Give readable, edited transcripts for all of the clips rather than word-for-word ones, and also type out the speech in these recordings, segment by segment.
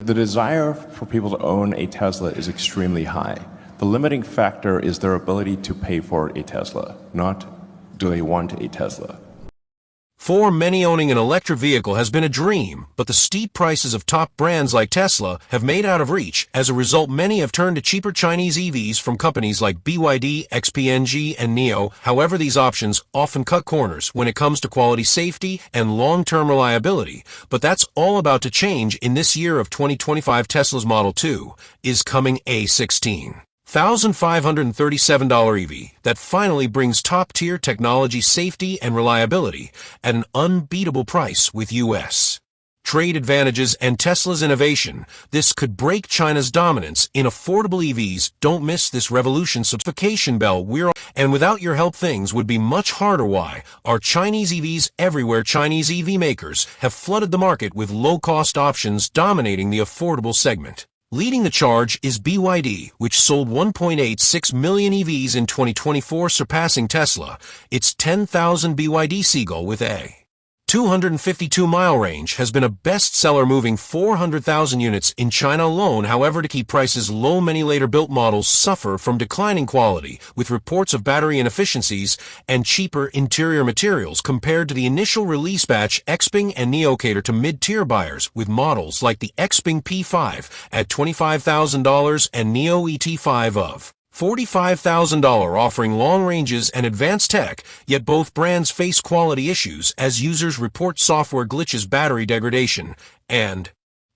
The desire for people to own a Tesla is extremely high. The limiting factor is their ability to pay for a Tesla, not do they want a Tesla. For many, owning an electric vehicle has been a dream, but the steep prices of top brands like Tesla have made out of reach. As a result, many have turned to cheaper Chinese EVs from companies like BYD, XPeng, and NIO. However, these options often cut corners when it comes to quality, safety, and long-term reliability. But that's all about to change in this year of 2025. Tesla's Model 2 is coming A16. $1,537 EV that finally brings top-tier technology, safety, and reliability at an unbeatable price with U.S. trade advantages and Tesla's innovation. This could break China's dominance in affordable EVs. Don't miss this revolution. Subscription bell. And without your help, things would be much harder. Why are Chinese EVs everywhere? Chinese EV makers have flooded the market with low-cost options, dominating the affordable segment. Leading the charge is BYD, which sold 1.86 million EVs in 2024, surpassing Tesla. Its 10,000 BYD Seagull with a 252-mile range has been a bestseller, moving 400,000 units in China alone. However, to keep prices low, many later-built models suffer from declining quality, with reports of battery inefficiencies and cheaper interior materials compared to the initial release batch. XPeng and NIO cater to mid-tier buyers, with models like the XPeng P5 at $25,000 and NIO ET5 of $45,000, offering long ranges and advanced tech. Yet both brands face quality issues as users report software glitches, battery degradation, and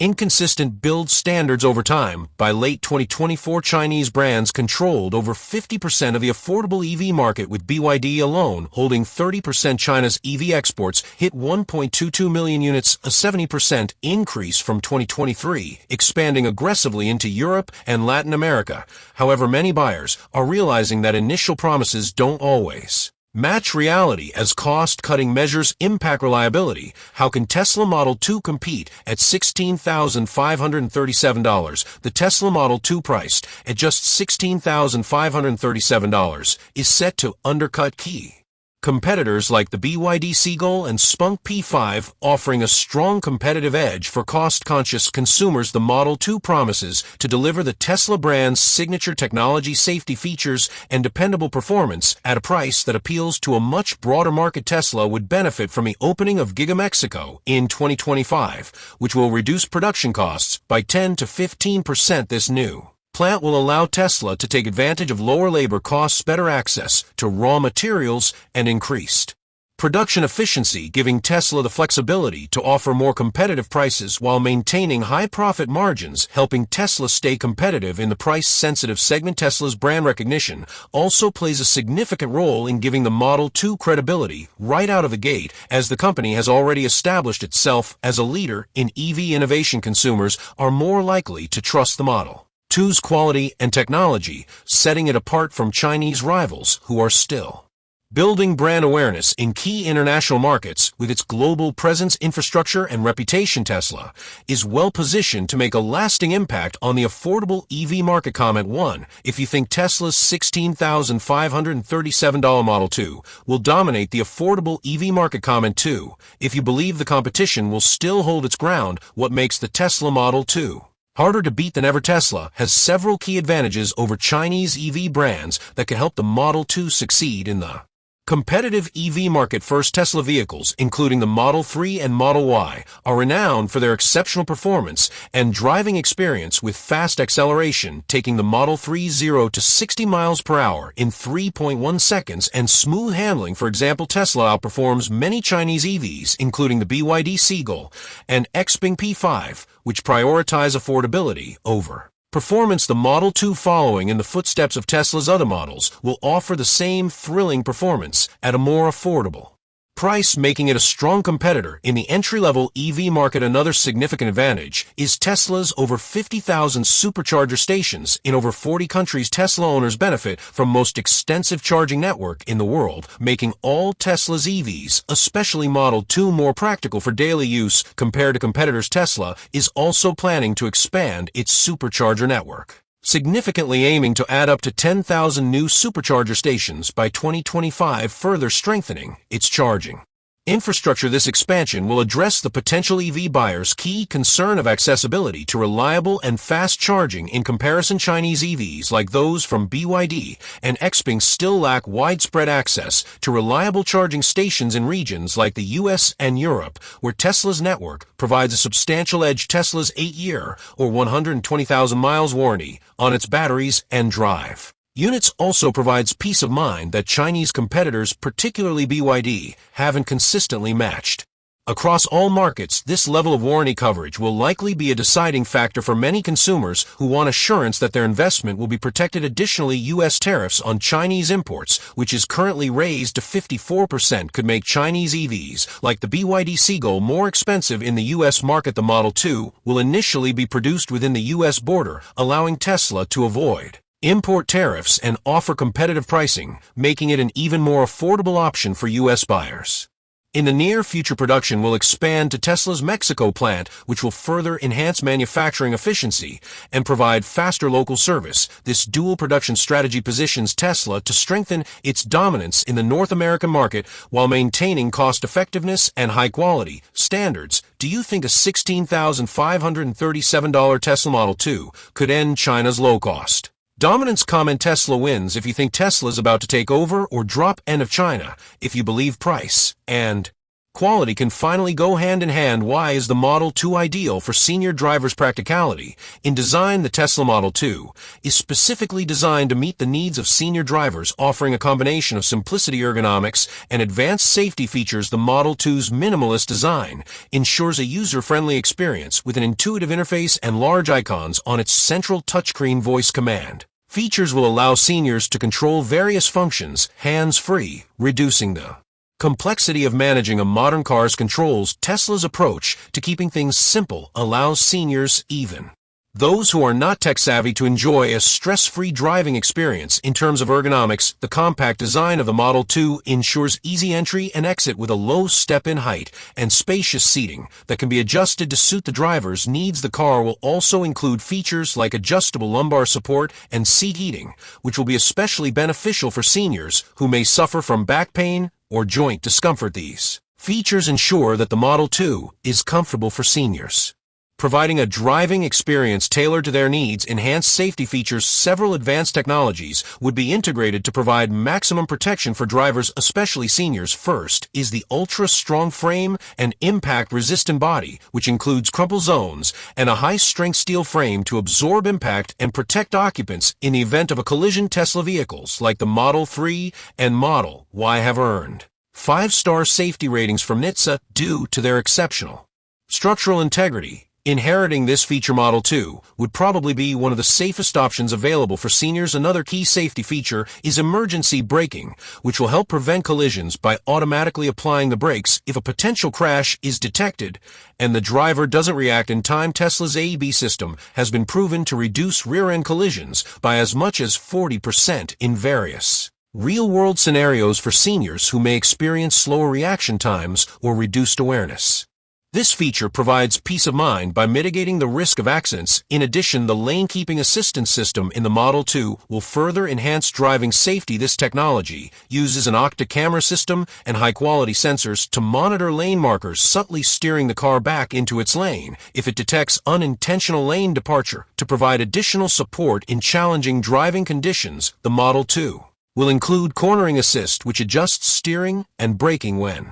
inconsistent build standards over time. By late 2024, Chinese brands controlled over 50% of the affordable EV market, with BYD alone holding 30%. China's EV exports hit 1.22 million units, a 70% increase from 2023, expanding aggressively into Europe and Latin America. However, many buyers are realizing that initial promises don't always match reality as cost-cutting measures impact reliability. How can Tesla Model 2 compete at $16,537? The Tesla Model 2, priced at just $16,537, is set to undercut key competitors like the BYD Seagull and Spunk P5, offering a strong competitive edge for cost-conscious consumers. The Model 2 promises to deliver the Tesla brand's signature technology, safety features, and dependable performance at a price that appeals to a much broader market. Tesla would benefit from the opening of Giga Mexico in 2025, which will reduce production costs by 10 to 15%. This new plant will allow Tesla to take advantage of lower labor costs, better access to raw materials, and increased production efficiency, giving Tesla the flexibility to offer more competitive prices while maintaining high profit margins, helping Tesla stay competitive in the price-sensitive segment. Tesla's brand recognition also plays a significant role in giving the Model 2 credibility right out of the gate, as the company has already established itself as a leader in EV innovation. Consumers are more likely to trust the Model 2's quality and technology, setting it apart from Chinese rivals who are still building brand awareness in key international markets. With its global presence, infrastructure, and reputation, Tesla is well positioned to make a lasting impact on the affordable EV market. Comment 1. If you think Tesla's $16,537 Model 2 will dominate the affordable EV market. Comment 2. If you believe the competition will still hold its ground. What makes the Tesla Model 2 harder to beat than ever? Tesla has several key advantages over Chinese EV brands that can help the Model 2 succeed in the competitive EV market. First, Tesla vehicles, including the Model 3 and Model Y, are renowned for their exceptional performance and driving experience, with fast acceleration, taking the Model 3 0 to 60 miles per hour in 3.1 seconds, and smooth handling. For example, Tesla outperforms many Chinese EVs, including the BYD Seagull and XPeng P5, which prioritize affordability over performance. The Model 2, following in the footsteps of Tesla's other models, will offer the same thrilling performance at a more affordable price, making it a strong competitor in the entry-level EV market. Another significant advantage is Tesla's over 50,000 supercharger stations in over 40 countries. Tesla owners benefit from most extensive charging network in the world, making all Tesla's EVs, especially Model 2, more practical for daily use compared to competitors. Tesla is also planning to expand its supercharger network, significantly aiming to add up to 10,000 new supercharger stations by 2025, further strengthening its charging Infrastructure. This expansion will address the potential EV buyers' key concern of accessibility to reliable and fast charging. In comparison, Chinese EVs like those from BYD and XPeng still lack widespread access to reliable charging stations in regions like the US and Europe, where Tesla's network provides a substantial edge. Tesla's 8-year or 120,000 miles warranty on its batteries and drive units also provides peace of mind that Chinese competitors, particularly BYD, haven't consistently matched. Across all markets, this level of warranty coverage will likely be a deciding factor for many consumers who want assurance that their investment will be protected. Additionally, U.S. tariffs on Chinese imports, which is currently raised to 54%, could make Chinese EVs, like the BYD Seagull, more expensive in the U.S. market. The Model 2 will initially be produced within the U.S. border, allowing Tesla to avoid import tariffs and offer competitive pricing, making it an even more affordable option for U.S. buyers. In the near future, production will expand to Tesla's Mexico plant, which will further enhance manufacturing efficiency and provide faster local service. This dual production strategy positions Tesla to strengthen its dominance in the North American market while maintaining cost-effectiveness and high-quality standards. Do you think a $16,537 Tesla Model 2 could end China's low-cost dominance? Comment Tesla wins if you think Tesla is about to take over, or drop End of China if you believe price and quality can finally go hand in hand. Why is the Model 2 ideal for senior drivers? Practicality. In design, the Tesla Model 2 is specifically designed to meet the needs of senior drivers, offering a combination of simplicity, ergonomics, and advanced safety features. The Model 2's minimalist design ensures a user-friendly experience with an intuitive interface and large icons on its central touchscreen. Voice command features will allow seniors to control various functions hands-free, reducing the complexity of managing a modern car's controls. Tesla's approach to keeping things simple allows seniors, even those who are not tech-savvy, to enjoy a stress-free driving experience. In terms of ergonomics, the compact design of the Model 2 ensures easy entry and exit with a low step-in height and spacious seating that can be adjusted to suit the driver's needs. The car will also include features like adjustable lumbar support and seat heating, which will be especially beneficial for seniors who may suffer from back pain or joint discomfort. These features ensure that the Model 2 is comfortable for seniors, providing a driving experience tailored to their needs. Enhanced safety features. Several advanced technologies would be integrated to provide maximum protection for drivers, especially seniors. First is the ultra-strong frame and impact-resistant body, which includes crumple zones and a high-strength steel frame to absorb impact and protect occupants in the event of a collision. Tesla vehicles like the Model 3 and Model Y have earned 5-star safety ratings from NHTSA due to their exceptional structural integrity. Inheriting this feature, Model 2 would probably be one of the safest options available for seniors. Another key safety feature is emergency braking, which will help prevent collisions by automatically applying the brakes if a potential crash is detected and the driver doesn't react in time. Tesla's AEB system has been proven to reduce rear-end collisions by as much as 40% in various real-world scenarios for seniors who may experience slower reaction times or reduced awareness. This feature provides peace of mind by mitigating the risk of accidents. In addition, the lane-keeping assistance system in the Model 2 will further enhance driving safety. This technology uses an Octa camera system and high-quality sensors to monitor lane markers, subtly steering the car back into its lane if it detects unintentional lane departure. To provide additional support in challenging driving conditions, the Model 2 will include cornering assist, which adjusts steering and braking when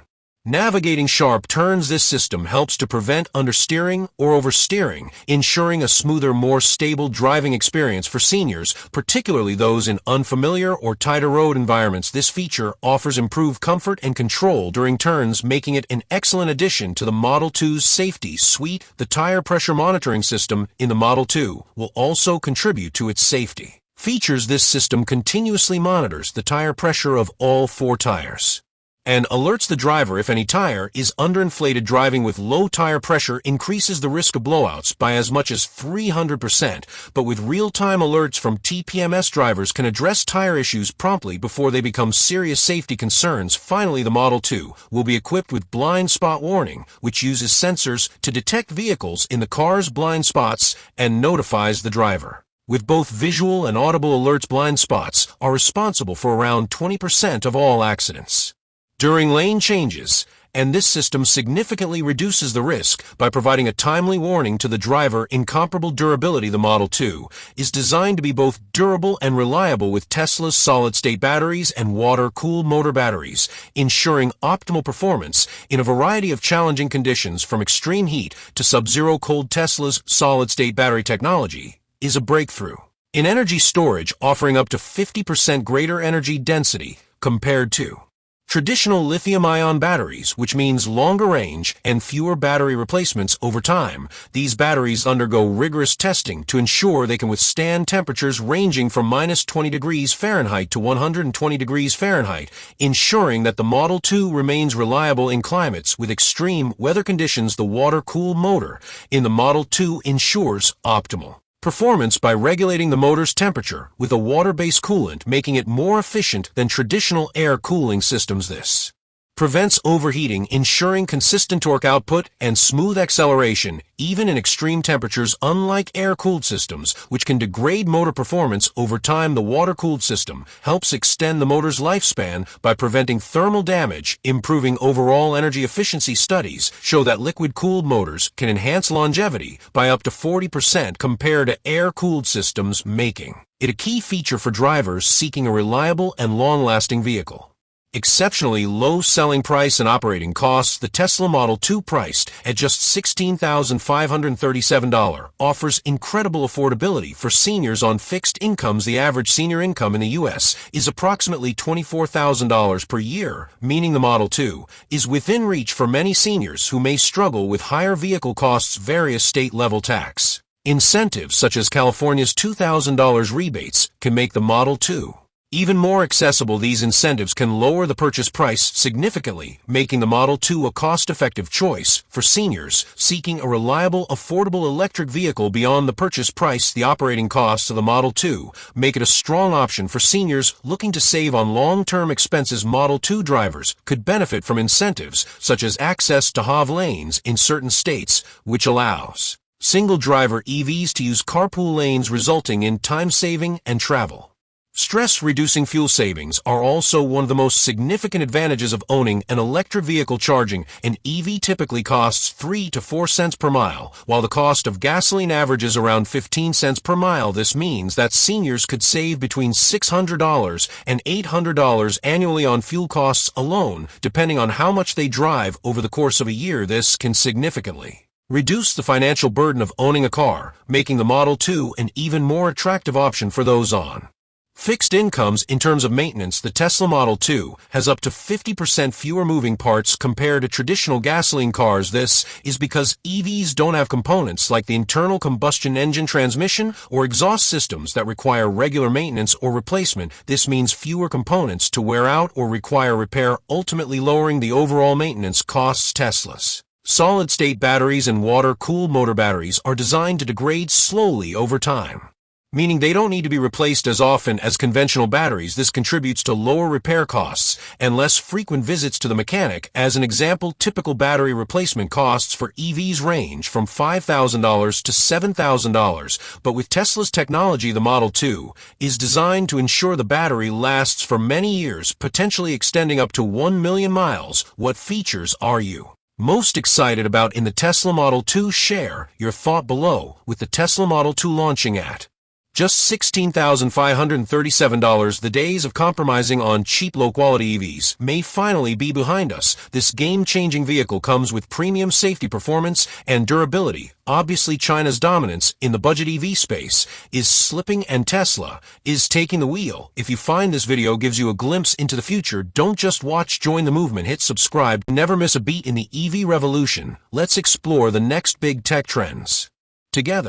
navigating sharp turns. This system helps to prevent understeering or oversteering, ensuring a smoother, more stable driving experience for seniors, particularly those in unfamiliar or tighter road environments. This feature offers improved comfort and control during turns, making it an excellent addition to the Model 2's safety suite. The tire pressure monitoring system in the Model 2 will also contribute to its safety features. This system continuously monitors the tire pressure of all 4 tires and alerts the driver if any tire is underinflated. Driving with low tire pressure increases the risk of blowouts by as much as 300%, but with real-time alerts from TPMS, drivers can address tire issues promptly before they become serious safety concerns. Finally, the Model 2 will be equipped with blind spot warning, which uses sensors to detect vehicles in the car's blind spots and notifies the driver. With both visual and audible alerts, blind spots are responsible for around 20% of all accidents. During lane changes and this system significantly reduces the risk by providing a timely warning to the driver. Incomparable durability. The Model 2 is designed to be both durable and reliable with Tesla's solid-state batteries and water-cooled motor batteries, ensuring optimal performance in a variety of challenging conditions from extreme heat to sub-zero cold. Tesla's solid-state battery technology is a breakthrough in energy storage, offering up to 50% greater energy density compared to traditional lithium-ion batteries, which means longer range and fewer battery replacements over time. These batteries undergo rigorous testing to ensure they can withstand temperatures ranging from -20 degrees Fahrenheit to 120 degrees Fahrenheit, ensuring that the Model 2 remains reliable in climates with extreme weather conditions. The water-cooled motor in the Model 2 ensures optimal performance by regulating the motor's temperature with a water-based coolant, making it more efficient than traditional air cooling systems. This prevents overheating, ensuring consistent torque output and smooth acceleration, even in extreme temperatures. Unlike air-cooled systems, which can degrade motor performance over time, the water-cooled system helps extend the motor's lifespan by preventing thermal damage, improving overall energy efficiency. Studies show that liquid-cooled motors can enhance longevity by up to 40% compared to air-cooled systems, making it a key feature for drivers seeking a reliable and long-lasting vehicle. Exceptionally low selling price and operating costs. The Tesla Model 2, priced at just $16,537, offers incredible affordability for seniors on fixed incomes. The average senior income in the U.S. is approximately $24,000 per year, meaning the Model 2 is within reach for many seniors who may struggle with higher vehicle costs. Various state-level tax incentives, such as California's $2,000 rebates, can make the Model 2 even more accessible. These incentives can lower the purchase price significantly, making the Model 2 a cost-effective choice for seniors seeking a reliable, affordable electric vehicle. Beyond the purchase price, the operating costs of the Model 2 make it a strong option for seniors looking to save on long-term expenses. Model 2 drivers could benefit from incentives such as access to HOV lanes in certain states, which allows single-driver EVs to use carpool lanes, resulting in time saving and travel stress-reducing. Fuel savings are also one of the most significant advantages of owning an electric vehicle. Charging an EV typically costs 3 to 4 cents per mile, while the cost of gasoline averages around 15 cents per mile. This means that seniors could save between $600 and $800 annually on fuel costs alone, depending on how much they drive over the course of a year. This can significantly reduce the financial burden of owning a car, making the Model 2 an even more attractive option for those on fixed incomes. In terms of maintenance, the Tesla Model 2 has up to 50% fewer moving parts compared to traditional gasoline cars. This is because EVs don't have components like the internal combustion engine transmission or exhaust systems that require regular maintenance or replacement. This means fewer components to wear out or require repair, ultimately lowering the overall maintenance costs. Tesla's solid-state batteries and water-cooled motor batteries are designed to degrade slowly over time, meaning they don't need to be replaced as often as conventional batteries. This contributes to lower repair costs and less frequent visits to the mechanic. As an example, typical battery replacement costs for EVs range from $5,000 to $7,000, but with Tesla's technology, the Model 2 is designed to ensure the battery lasts for many years, potentially extending up to 1 million miles. What features are you most excited about in the Tesla Model 2? Share your thought below. With the Tesla Model 2 launching at just $16,537, the days of compromising on cheap, low-quality EVs may finally be behind us. This game-changing vehicle comes with premium safety, performance, and durability. Obviously, China's dominance in the budget EV space is slipping, and Tesla is taking the wheel. If you find this video gives you a glimpse into the future, don't just watch, join the movement. Hit subscribe. Never miss a beat in the EV revolution. Let's explore the next big tech trends together.